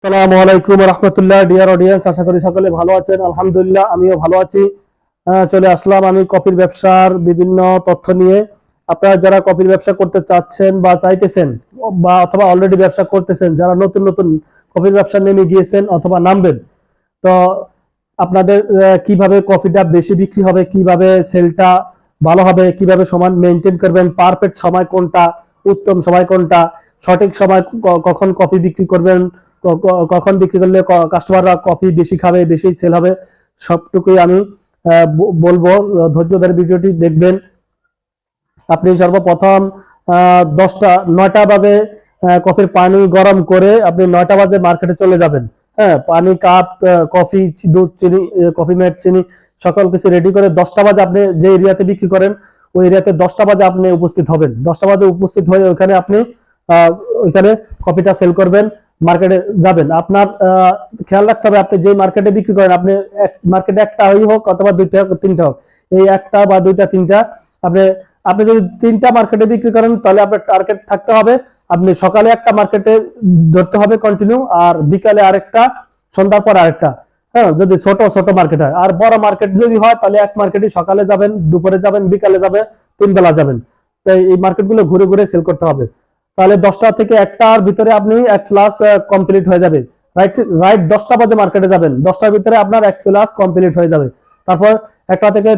আসসালামু আলাইকুম রহমতুল্লাহ। Dear audience, আশা করি সকলে ভালো আছেন। আলহামদুলিল্লাহ, আমিও ভালো আছি। চলে আসলাম আমি কফির ব্যবসার বিভিন্ন তথ্য নিয়ে। আপনারা যারা কফির ব্যবসা করতে চাচ্ছেন বা চাইতেছেন বা অথবা অলরেডি ব্যবসা করতেছেন, যারা নতুন নতুন কফির ব্যবসা নেমে গিয়েছেন অথবা নামবেন, তো আপনাদের কিভাবে কফিটা বেশি বিক্রি হবে, কিভাবে সেলটা ভালো হবে, কিভাবে সময় মেনটেন করবেন, পারফেক্ট সময় কোনটা, উত্তম সময় কোনটা, সঠিক সময় কখন কফি বিক্রি করবেন, কখন বিক্রি করলে কাস্টমাররা কফি বেশি খাবে, বেশি সেল হবে, সবটুকুই আমি বলবো। ধৈর্য ধরে ভিডিওটি দেখবেন। আপনি সর্বপ্রথম 9টা বাজে কফির পানি গরম করে আপনি 9টা বাজে মার্কেটে চলে যাবেন। হ্যাঁ, পানি, কাপ, কফি, দুধ, চিনি, কফি মেড, চিনি সকল কিছু রেডি করে 10টা বাজে আপনি যে এরিয়াতে বিক্রি করেন ওই এরিয়াতে 10টা বাজে আপনি উপস্থিত হবেন। 10টা বাজে উপস্থিত হয়ে ওখানে আপনি ওইখানে কফিটা সেল করবেন, মার্কেটে যাবেন। আপনার খেয়াল রাখতে হবে, আপনি যে মার্কেটে বিক্রি করেন, আপনি মার্কেটে একটা হোক অথবা দুইটা তিনটা হোক, এই একটা বা দুইটা তিনটা আপনি আপনি যদি 3টা মার্কেটে বিক্রি করেন তাহলে আপনার টার্গেট থাকতে হবে আপনি সকালে একটা মার্কেটে ধরতে হবে কন্টিনিউ, আর বিকালে আরেকটা, সন্ধ্যার পর আরেকটা। হ্যাঁ, যদি ছোট ছোট মার্কেট হয়। আর বড় মার্কেট যদি হয় তাহলে এক মার্কেটে সকালে যাবেন, দুপুরে যাবেন, বিকালে যাবেন, 3 বেলা যাবেন। তাই এই মার্কেটগুলো ঘুরে ঘুরে সেল করতে হবে। তাহলে 10টা থেকে 1টার ভিতরে আপনি 1 ক্লাস কমপ্লিট হয়ে যাবে। রাইট রাইট 10টা বাজে মার্কেটে যাবেন, 10টার ভিতরে আপনার 1 ক্লাস কমপ্লিট হয়ে যাবে। তারপর 1টা থেকে